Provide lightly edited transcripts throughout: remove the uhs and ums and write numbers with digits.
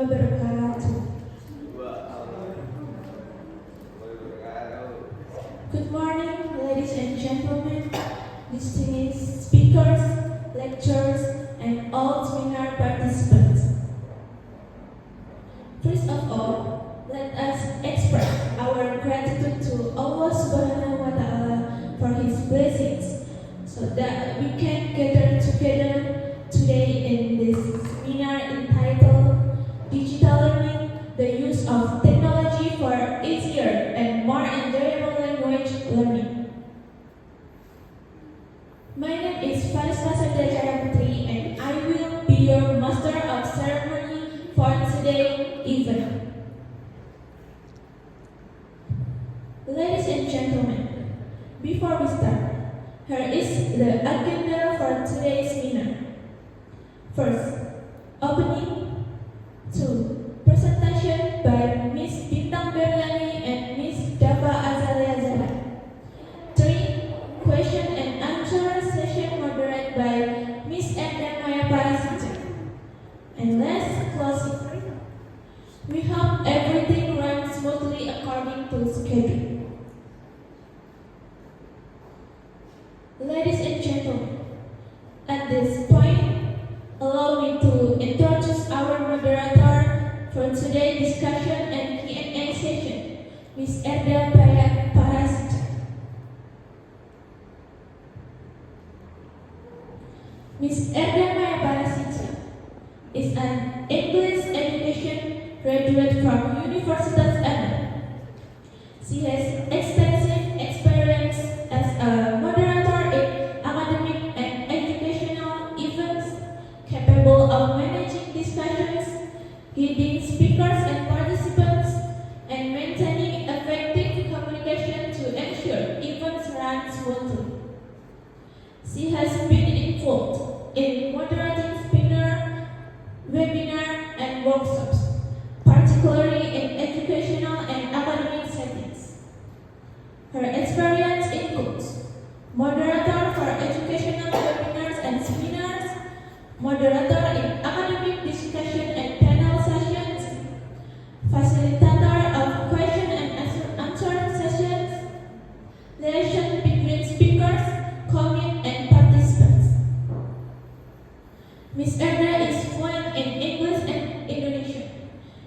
wabarakatuh. Good morning, ladies and gentlemen, distinguished speakers, lecturers, and all seminar participants. First of all, let us express our gratitude to Allah Subhanahu wa Ta'ala for His blessings, so that we can gather together today in this seminar entitled Digital Learning, the Use of Technology for Easier and More Enjoyable Language Learning. My name is Varista Putri, and I will be your Master of Ceremony for today's event. Ladies and gentlemen, before we start, here is the agenda for today's seminar. First, opening. 2. Presentation by Miss Bintang Berliani and Miss Dhafa Azalea Zahra. 3. Question and answer session moderated by Miss Erda Mayya Parassicca. And last, closing. We hope everything runs smoothly according to schedule. Ladies and gentlemen, at this point, allow me to introduce our moderator for today's discussion and Q&A session, Miss Erda Parassicca. Miss Erda Parassicca is an English education graduate from Universitas Erda. She has extensive experience as a moderator in academic and educational events, capable of managing discussions, guiding speakers and participants, and maintaining effective communication to ensure events run smoothly. She has been involved in moderating seminar, webinar, and workshops, particularly in educational and academic settings. Her experience includes moderator for educational webinars and seminars, moderator in academic discussion and panel sessions, facilitator of question and answer sessions, relation between speakers, comment, and participants. Miss Erda is fluent in English and Indonesian,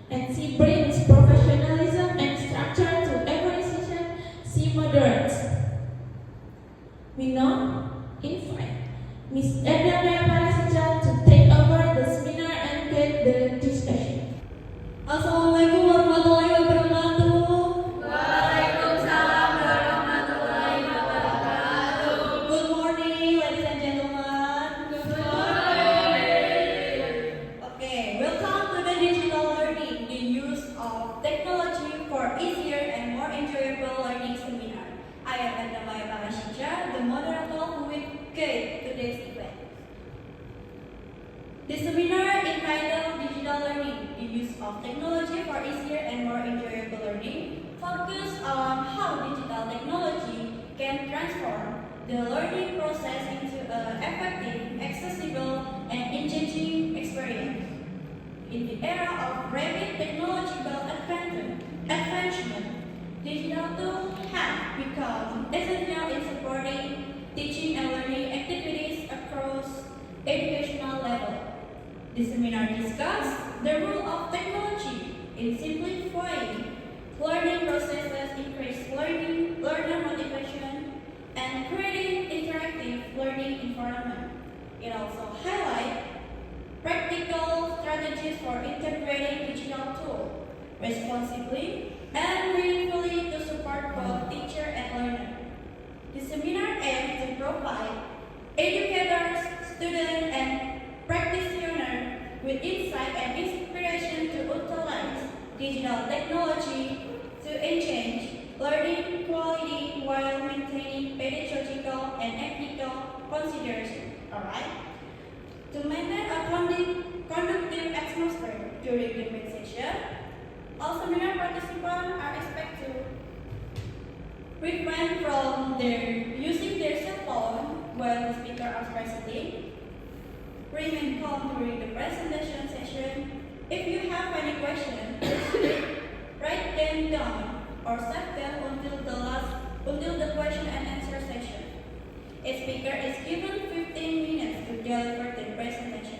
and she brings professionalism and structure to every session she moderates. We now invite Miss Erda Parassicca to take over the seminar and get the discussion. Assalamualaikum warahmatullahi wabarakatuh. Waalaikumsalam warahmatullahi wabarakatuh. Good morning, ladies and gentlemen. Good morning. Okay, welcome to the digital learning, the use of technology for easier and more enjoyable learning seminar. I am Erda Parassicca, the moderator who will guide today's event. The seminar entitled Digital Learning, the Use of Technology for Easier and More Enjoyable Learning, focuses on how digital technology can transform the learning process into an effective, accessible, and engaging experience. In the era of rapid technological advancement, digital tools have become essential in supporting teaching and learning activities across educational levels. The seminar discussed the role of technology in simplifying learning processes, increase learner motivation, and creating interactive learning environment. It also highlights practical strategies for integrating digital tools responsibly and meaningfully to support both teacher and learner. The seminar aims to provide educators, students, and practitioners with insight and inspiration to utilize digital technology to enhance learning quality while maintaining pedagogical and ethical considerations. Alright? To maintain a conductive atmosphere during the main session, all seminar participants are expected to refrain from using their cell phone while the speaker is presenting, remain calm during the presentation session. If you have any Bintang or Septya until the question and answer session. A speaker is given 15 minutes to deliver the presentation.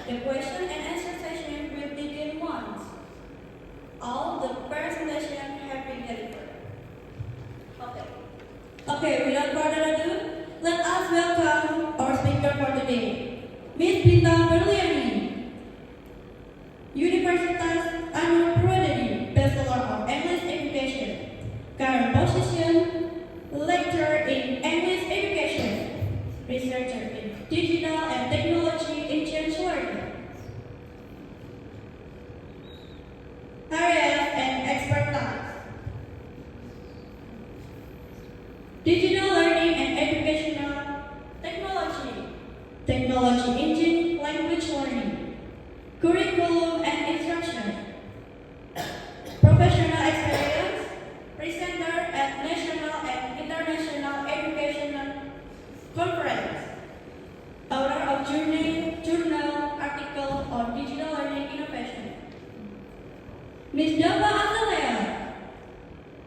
The question and answer session will begin once all the presentation have been delivered. Okay, without further ado, let us welcome our speaker for today, Miss Bintang Berliani, Universitas Anur Bachelor of English Education, current position, lecturer in English Education, researcher in Digital and Technology in Change Learning, areas and expertise, Digital Learning and Educational Technology, Technology Engine Language Learning, Curriculum and Instruction, Professional Experience, Presenter at National and International Educational Conference, author of journal article on digital learning innovation. Ms. Dhafa Azalea,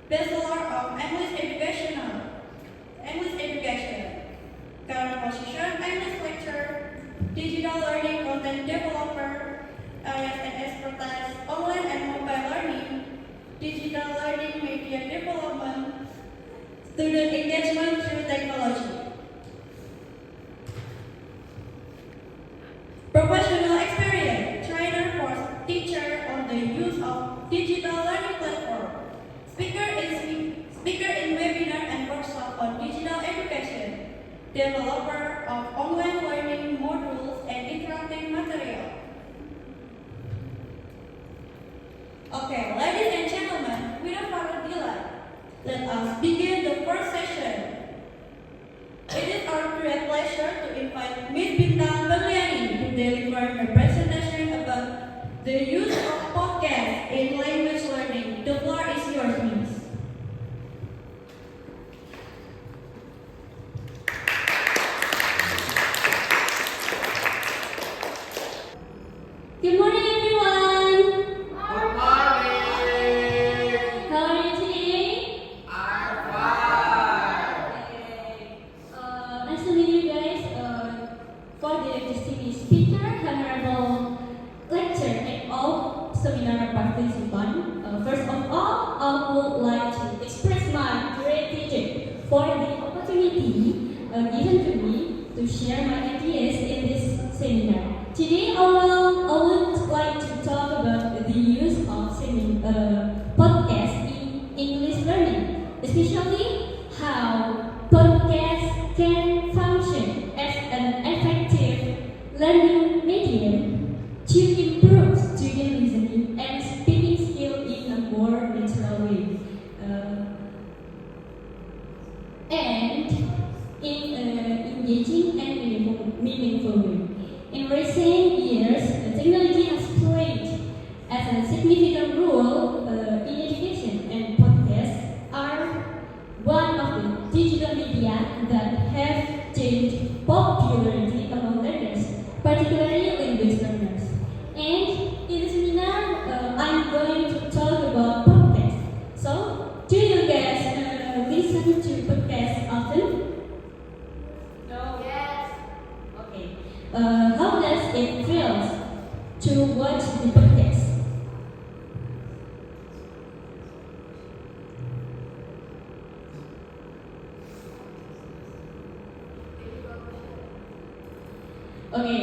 Bachelor of English Education, current position English lecturer, digital learning content developer, areas and expertise online and mobile learning, digital learning media development, student engagement through technology. Professional experience, trainer for teacher on the use of digital learning platform, speaker in webinar and workshop on digital education, developer of online learning modules and interactive material. Okay, ladies and gentlemen, without further delay, let us begin the first session. It is our great pleasure to invite Ms. Bintang Berliani to deliver her presentation about the use of podcast in language learning. The floor is yours, Ms. Good morning, everyone. Good morning. How are you today? I'm fine. Nice to meet you guys. For the distinguished speaker, honorable lecturer, and all seminar participants. First of all, I would like to express my gratitude for the opportunity given to me to share my ideas in this seminar. Today, I would like to talk about the use of podcasts in English learning, especially how podcasts can function as an effective learning medium to improve student listening and speaking skill in a more natural way, and in engaging and meaningful way. In recent years, technology has played as a significant role in education, and podcasts are one of the digital media that have gained popularity among learners, particularly language learners. And in this seminar, I'm going to talk about podcasts. So, do you guys listen to podcasts often? No. Yes. Okay. How does it feel to watch the podcast? Okay.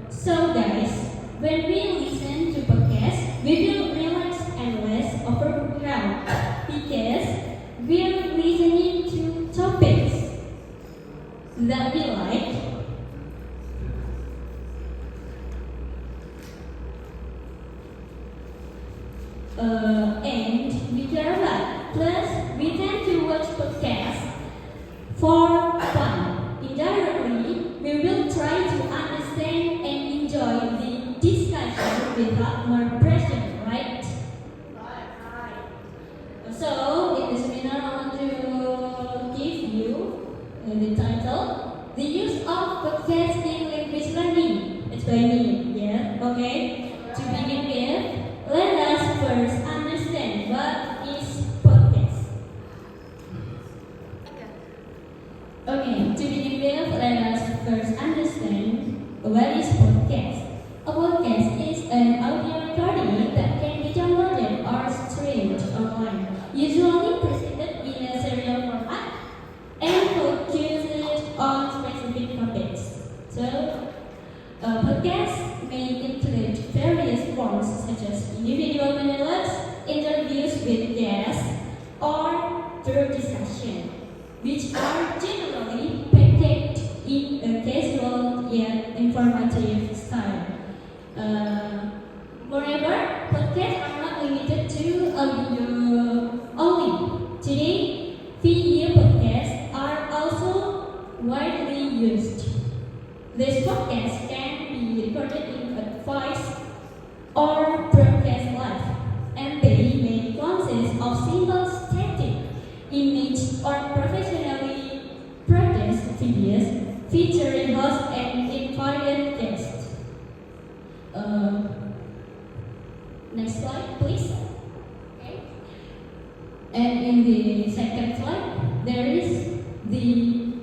So guys, when we listen to podcasts, we feel relaxed and less overwhelmed because we're listening to topics that we like. And we care about. Plus, we tend to watch podcasts for fun. Indirectly, we will try to understand and enjoy the discussion without more pressure, right? So, in the seminar, I want to give you the title, The Use of Podcasts in Language Learning. It's by me, yeah? Okay? To begin with, let us first understand individual monologues, interviews with guests, or group discussion, which are generally packaged in a casual yet informative style. Moreover, podcasts are not limited to audio only. Today, video podcasts are also widely used. These podcasts can be recorded in a voice or broadcast live, and they may consist of single static image or professionally produced videos featuring hosts and invited guests. Next slide, please. Okay. And in the second slide, there is the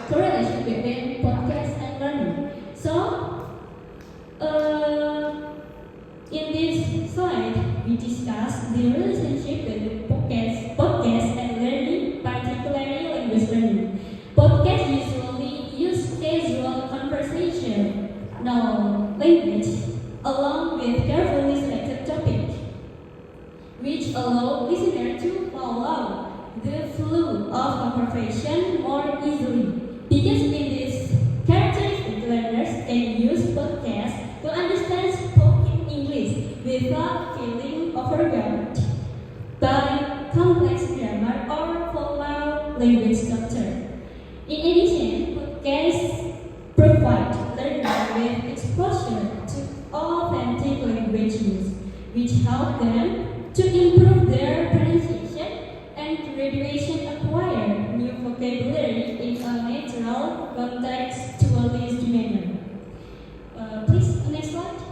correlation between podcast and learning. So, in this slide, we discuss the relationship between podcast and learning, particularly language learning. Podcasts usually use casual conversation, language, along with carefully selected topic, which allow listeners to follow the flow of conversation more easily. Because in this characteristic, learners can use podcasts to understand spoken English without feeling overwhelmed by complex grammar or formal language structure. In addition, podcasts provide learners with exposure to authentic language use, which help them to improve their pronunciation and graduation acquire new vocabulary in a natural, contextualized manner. Please, next slide.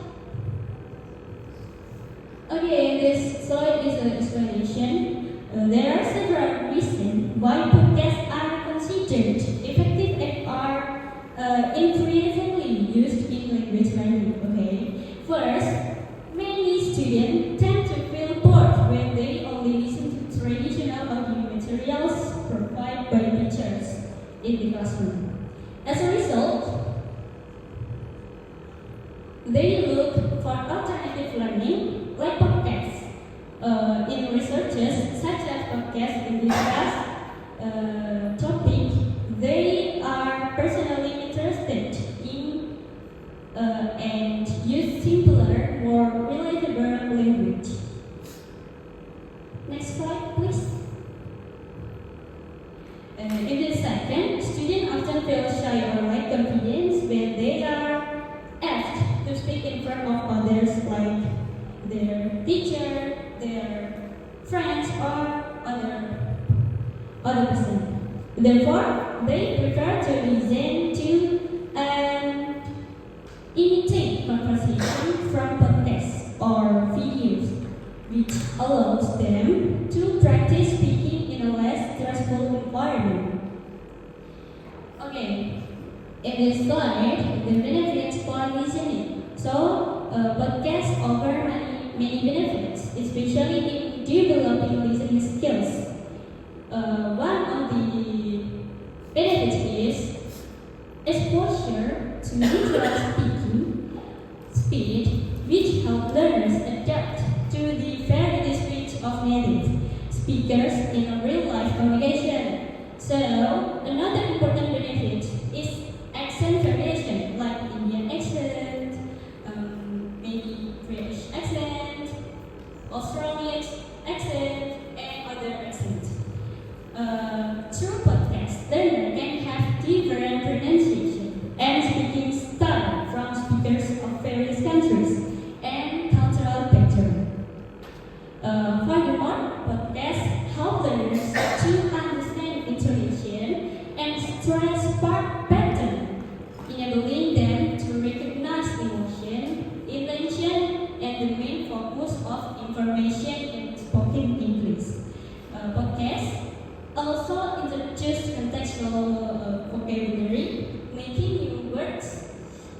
Okay, this slide is an explanation. There are several reasons why podcasts are considered effective and are increasingly used in language learning. Okay, first, many students tend to feel bored when they only listen to traditional audio materials provided by teachers in the classroom. As a result, they look for alternative learning like podcasts. In researches such as podcasts in discuss topic they are personally interested in and use simpler, more relatable language. Next slide, please. In the second, students often feel shy or lack confidence when they are asked to speak in front of others, like their teacher, their friends, or other person. Therefore, they prefer to listen to and imitate conversation from podcasts or videos, which allows them to practice speaking in a less stressful environment. Okay, in this slide, the benefits for listening. So, podcasts offer many benefits, especially in developing listening skills. One of the benefits is exposure to natural speed, which help learners adapt to the varied speech of native speakers in a real-life communication. So, another important benefit is accent variation, like Indian accent, maybe British accent, Australian accent, and other accents. Through podcasts, learners can have different pronunciation and speaking style from speakers of various countries and cultural backgrounds. Furthermore, podcasts help learners to understand intonation and stress pattern, enabling them to recognize emotion, intention, and the main focus of information in spoken English. Podcasts also introduce contextual vocabulary, making new words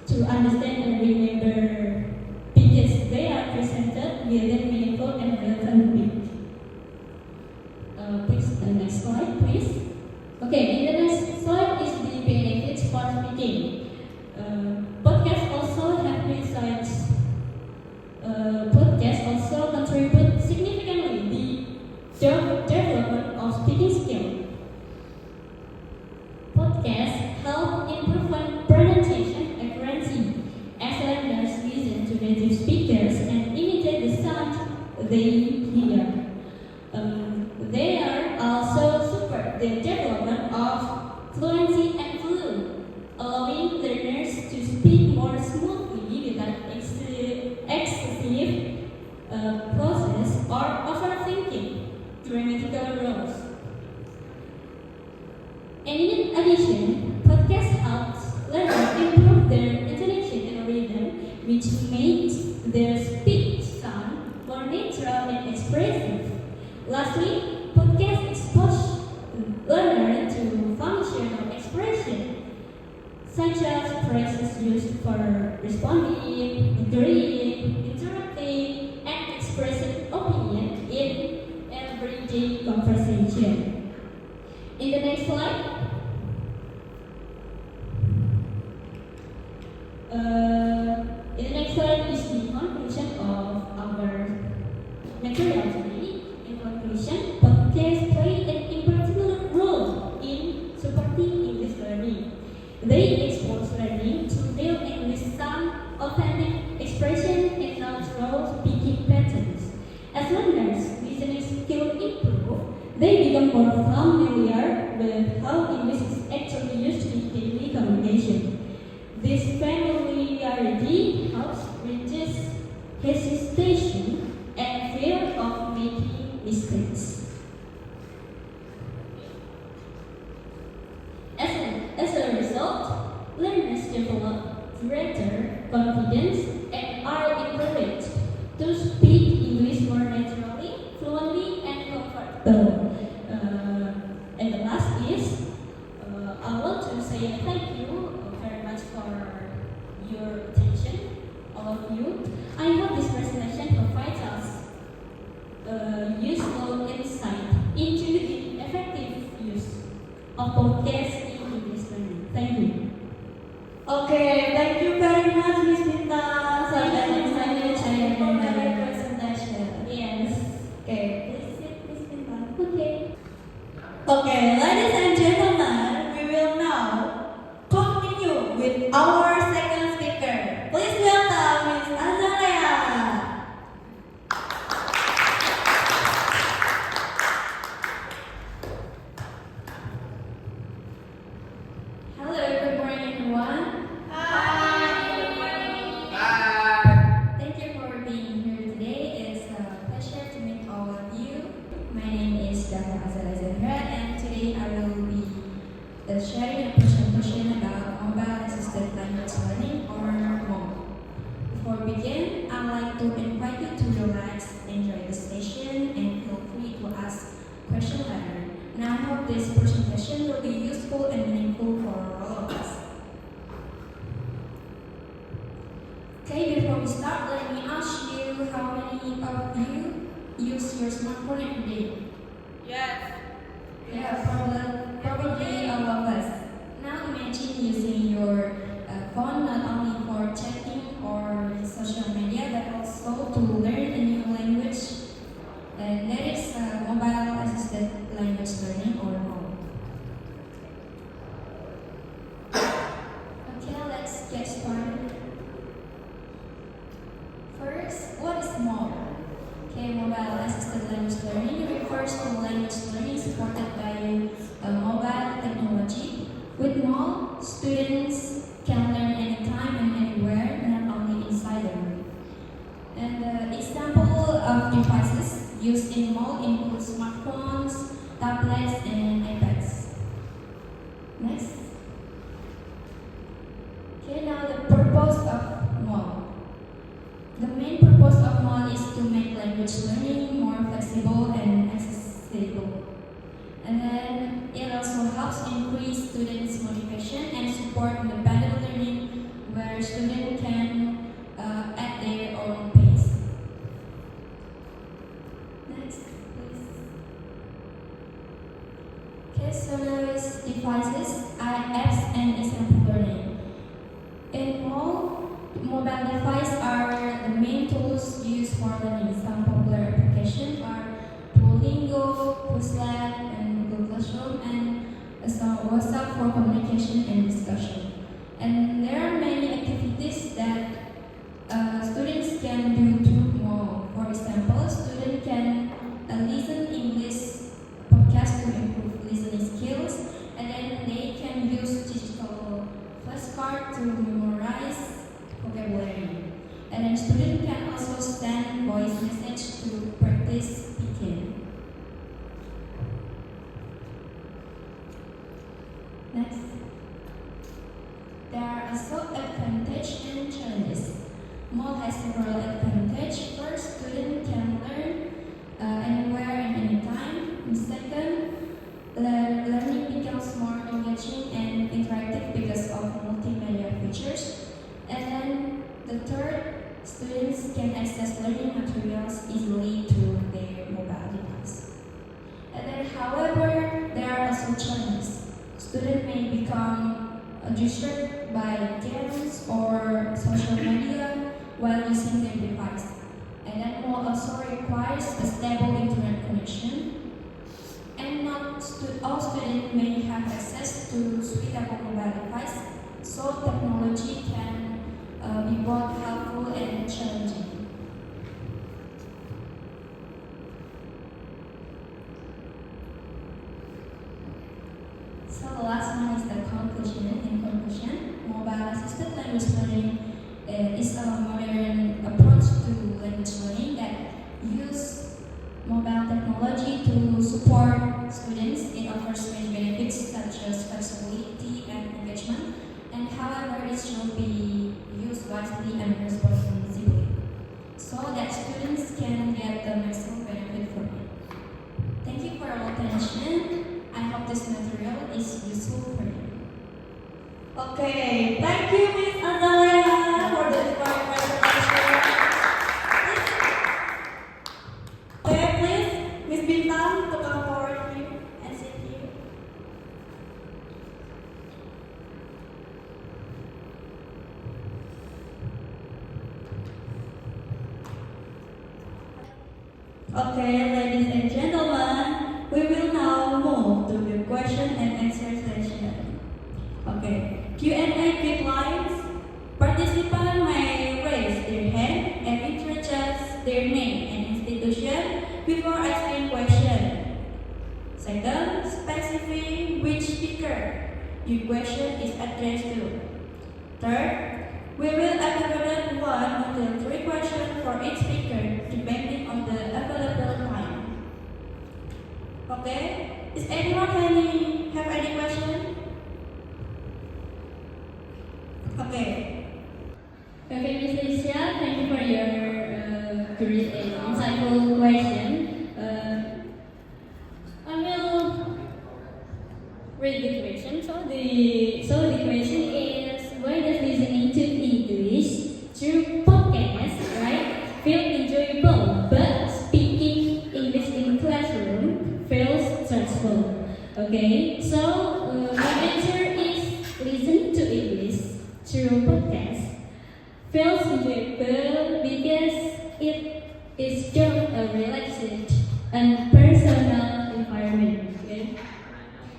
to understand and remember because they are presented within meaningful and relevant meaning. Please, the next slide, please. Okay, in the next slide is the benefits for speaking. Podcasts also have besides podcasts also they hear. They are also support the development of fluency and fluent, allowing learners to speak more smoothly without excessive process or overthinking grammatical rules. And in addition, podcast helps learners improve their intonation and rhythm, which makes their speech sound more natural and expressive. Lastly, podcast expose learners to functional expression, such as phrases used for responding, agreeing, interrupting, and expressing opinion in everyday conversation. In the next slide, is the conclusion of our material today. In conclusion, podcasts play an important role in supporting English learning. They expose learning to real English sound, authentic expression, and natural speaking patterns. As learners' listening skills improve, they become more familiar with how English is actually used in daily communication. This familiarity helps reduce hesitation and fear of making mistakes. As a result, learners develop greater confidence and are encouraged to speak English more naturally, fluently, and comfortably. And the last is, I want to say thank you very much for your attention, all of you. I hope this presentation provides us useful insight into the effective use of podcasts in English learning. Thank you. Okay, thank you very much, Miss Bintang. Sampai selesai saya for the presentation. Yes. Okay, please sit, Miss Bintang. Okay. Okay, ladies and gentlemen, we will now continue with our second speaker. Please welcome Miss Azalea. Hello, good morning everyone. Hi. Bye. Thank you for being here today. It's a pleasure to meet all of you. My name is Dhafa Azalea, and today I will be sharing a presentation about mobile assisted language learning or MOOC. Before we begin, I'd like to invite you to relax, enjoy the session, and feel free to ask questions later. And I hope this presentation will be useful and meaningful for all of us. Okay, before we start, let me ask you how many of you use your smartphone every day? Yes. Yeah, probably all of us. Now imagine using your phone not only for chatting or social media, but also to learn a new language. And that is mobile assisted language learning or MOOC. Okay, let's get started. First, what is MOOC? Okay, mobile assisted language learning refers to language learning supported by mobile technology. With MOOC, students can learn anytime and anywhere, not only inside the room. And the example of devices used in MOOC include smartphones, tablets, and iPads. Next. Okay, now the purpose of MOOC. The main purpose of MOOC is to make language learning more flexible and accessible. And then it also helps increase students' motivation and support independent learning where students can at their own pace. Next, please. Okay, so now is devices, apps, and example learning. In all, mobile devices are the main tools used for learning. Some popular applications are Duolingo, Quizlet, and Google Classroom, and WhatsApp for communication and discussion. And there are many activities that students can do through MOOC. For example, students And then student can also send voice message to practice speaking. Next. There are also advantages and challenges. Mode has several advantages. First, students can learn anywhere and anytime. Second, learning becomes more engaging and interactive because of multimedia features. And then the third, students can access learning materials easily through their mobile device. And then, however, there are also challenges. Students may become distracted by games or social media while using their device. And then mode also requires a stable internet connection. And not all students may have access to suitable mobile device, so technology can be both helpful and challenging. So the last one is the conclusion. In conclusion, mobile assisted language learning is a modern approach to language learning that uses mobile technology to support students. It offers many benefits such as flexibility and engagement, and however it should be used wisely and responsibly so that students can get the maximum benefit from it. Thank you for your attention. I hope this material is useful for you. Okay, thank you, Miss Azalea, for the inspiring presentation. Okay, please, Miss Bintang, to come forward here and sit here. Okay, ladies and gentlemen, we will now move to the question and answer session. Okay, Q&A quick lines. Participants may raise their hand and introduce their name and institution before asking question. Second, specify which speaker your question is addressed to. Third, we will accommodate 1 until 3 questions for each speaker depending on the available time. Okay, is anyone have any question? Okay. Okay, Ms. Alicia, thank you for your great and insightful question. I will read the question. So the question is, why does listening to English through podcast, right, feel enjoyable, but speaking English in classroom feels stressful? Okay, so my answer is listen to English through podcast feels enjoyable because it is just a relaxed and personal environment. Okay?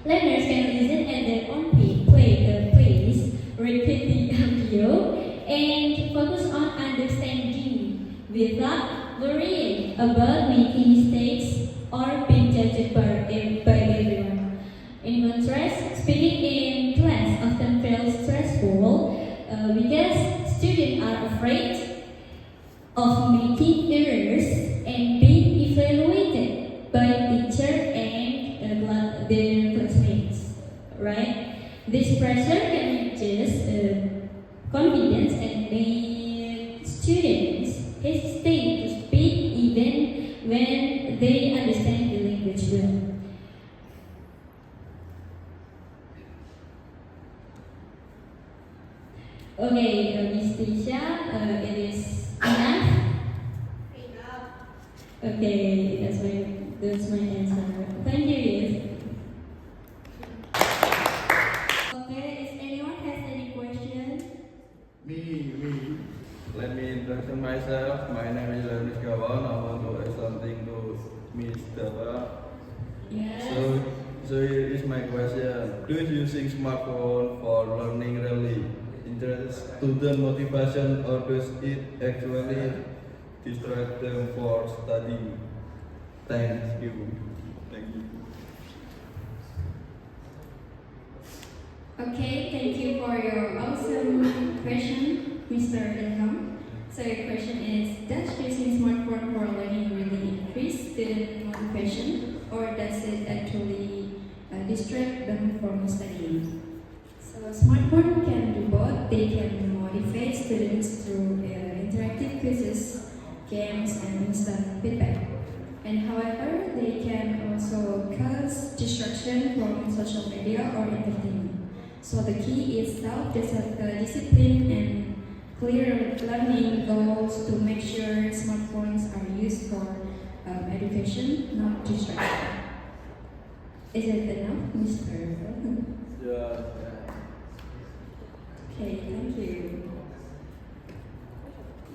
Learners can listen at their own pace, repeat the audio, and focus on understanding without worrying about making mistakes or being judged by everyone. In contrast, speaking in class often feels stressful because students are afraid of making errors and being evaluated by teacher and their classmates, right? This pressure can reduce confidence and make students hesitate to speak even when they understand the language well. Okay, Miss Tisha, it is enough. Okay, that's my answer. Thank you. Yes. Okay, is anyone has any question? Me. Let me introduce myself. My name is Riskyawan. I want to ask something to Miss Dhafa. Yes. So here is my question. Do using smartphone for learning really interest student motivation, or does it actually distract them for studying? Thank you. Okay, thank you for your awesome question, Mr. Ilham. So your they can motivate students through interactive quizzes, games, and instant feedback. And however, they can also cause distraction from social media or entertainment. So the key is self-discipline and clear learning goals to make sure smartphones are used for education, not distraction. Is it enough, Mr. Yeah. Okay, thank you.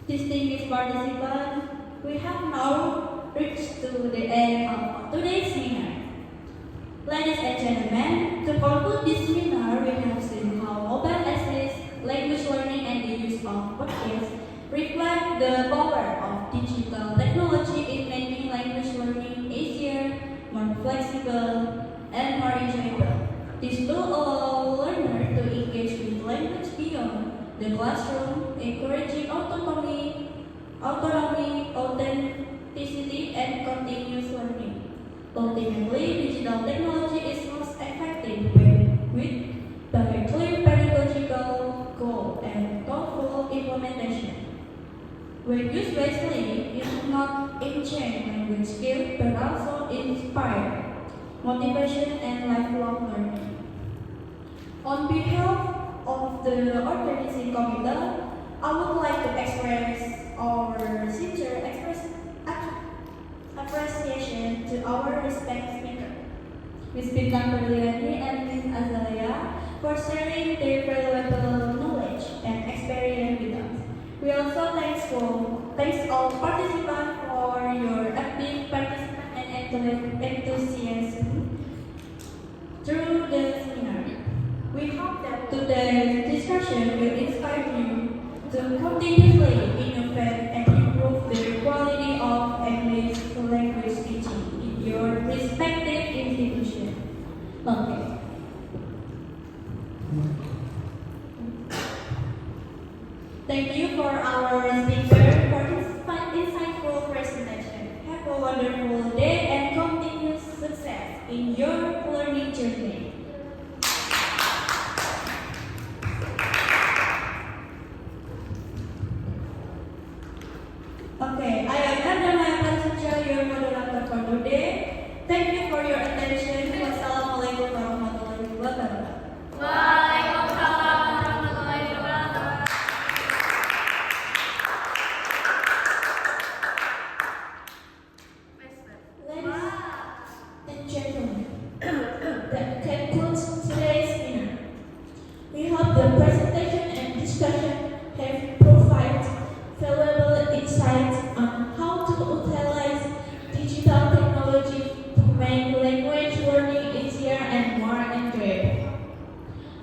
Distinguished participants, we have now reached to the end of today's seminar. Ladies and gentlemen, to conclude this seminar, we have seen how mobile assist, language learning, and the use of podcasts reflect the power of digital technology in making language learning easier, more flexible, and more enjoyable. This tool allows learners to engage with language beyond the classroom, encouraging autonomy, authenticity, and continuous learning. Ultimately, digital technology is most effective when with a clear pedagogical goal and thoughtful implementation. When used wisely, it will not enhance language skills but also inspire motivation and lifelong learning. On behalf of the organizing committee, I would like to express our sincere appreciation to our respected speaker, Ms. Bintang Berliani and Ms. Azalea, for sharing their valuable knowledge and experience with us. We also thanks all participants for your active participation and enthusiasm through the seminar. We hope that today's discussion will inspire you to continuously innovate and improve the quality of English language teaching in your respective institution. Okay. Thank you for our speaker for his insightful presentation. Have a wonderful day and continuous success in your learning journey. Okay, I am Erda, Parassicca, your moderator for today. Thank you for your attention. Wassalamualaikum warahmatullahi wabarakatuh. Waalaikumsalam warahmatullahi wabarakatuh. Ladies and gentlemen, that concludes today's seminar. We hope the presentation and discussion have provided valuable insights on how to utilize digital technology to make language learning easier and more enjoyable.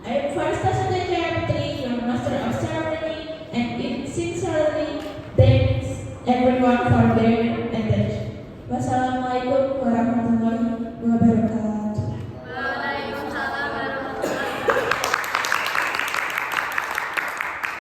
I am Varista Putri, your Master of Ceremony, and it sincerely thanks everyone for their attention. Wassalamualaikum